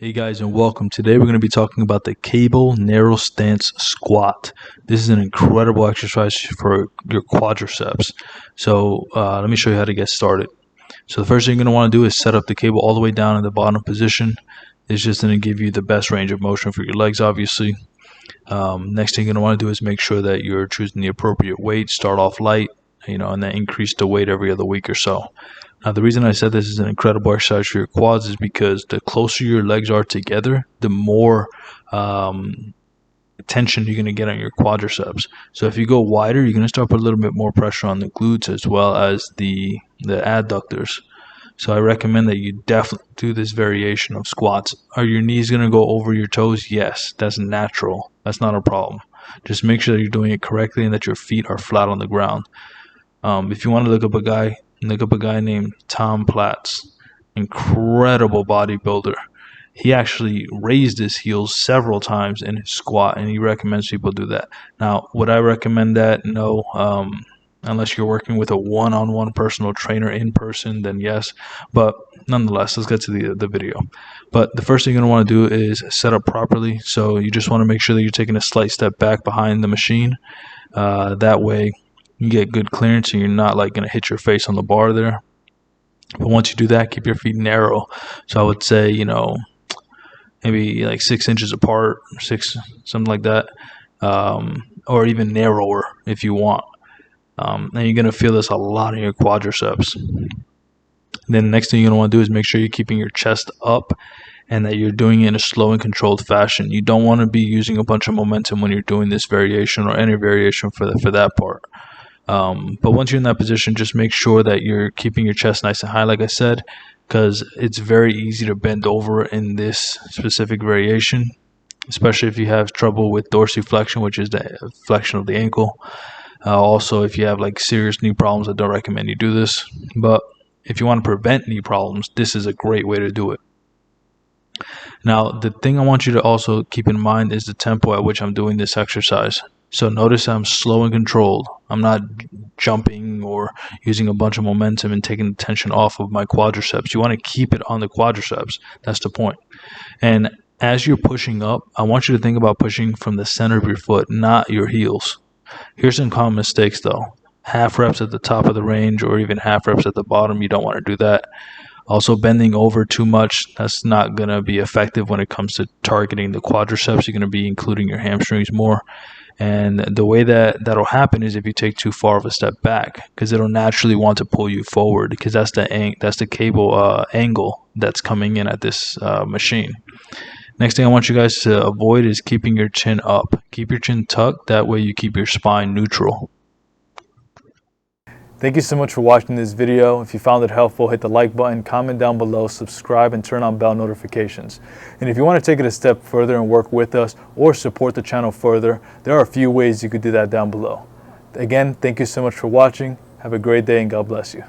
Hey guys, and welcome. Today we're going to be talking about the cable narrow stance squat. This is an incredible exercise for your quadriceps. So let me show you how to get started. So the first thing you're going to want to do is set up the cable all the way down in the bottom position. It's just going to give you the best range of motion for your legs, obviously. Next thing you're going to want to do is make sure that you're choosing the appropriate weight. Start off light, and then increase the weight every other week or so. Now, the reason I said this is an incredible exercise for your quads is because the closer your legs are together, the more tension you're going to get on your quadriceps. So if you go wider, you're going to start putting a little bit more pressure on the glutes as well as the adductors. So I recommend that you definitely do this variation of squats. Are your knees going to go over your toes? Yes, that's natural. That's not a problem. Just make sure that you're doing it correctly and that your feet are flat on the ground. If you want to look up a guy named Tom Platz, incredible bodybuilder. He actually raised his heels several times in his squat, and he recommends people do that. Now, would I recommend that? No. Unless you're working with a one-on-one personal trainer in person, then yes. But nonetheless, let's get to the video. But the first thing you're going to want to do is set up properly. So you just want to make sure that you're taking a slight step back behind the machine. That way, you get good clearance and you're not like going to hit your face on the bar there. But once you do that, keep your feet narrow. So I would say, maybe like 6 inches apart, something like that, or even narrower if you want. And you're going to feel this a lot in your quadriceps. Then the next thing you're going to want to do is make sure you're keeping your chest up and that you're doing it in a slow and controlled fashion. You don't want to be using a bunch of momentum when you're doing this variation or any variation for that part. But once you're in that position, just make sure that you're keeping your chest nice and high, like I said, because it's very easy to bend over in this specific variation, especially if you have trouble with dorsiflexion, which is the flexion of the ankle. Also, if you have like serious knee problems, I don't recommend you do this. But if you want to prevent knee problems, this is a great way to do it. Now, the thing I want you to also keep in mind is the tempo at which I'm doing this exercise. So notice I'm slow and controlled. I'm not jumping or using a bunch of momentum and taking the tension off of my quadriceps. You want to keep it on the quadriceps. That's the point. And as you're pushing up, I want you to think about pushing from the center of your foot, not your heels. Here's some common mistakes though. Half reps at the top of the range or even half reps at the bottom. You don't want to do that. Also, bending over too much, that's not going to be effective when it comes to targeting the quadriceps. You're going to be including your hamstrings more. And the way that'll happen is if you take too far of a step back, because it'll naturally want to pull you forward, because that's the cable angle that's coming in at this machine. Next thing I want you guys to avoid is keeping your chin up. Keep your chin tucked. That way you keep your spine neutral. Thank you so much for watching this video. If you found it helpful, hit the like button, comment down below, subscribe, and turn on bell notifications. And if you want to take it a step further and work with us or support the channel further, there are a few ways you could do that down below. Again, thank you so much for watching. Have a great day and God bless you.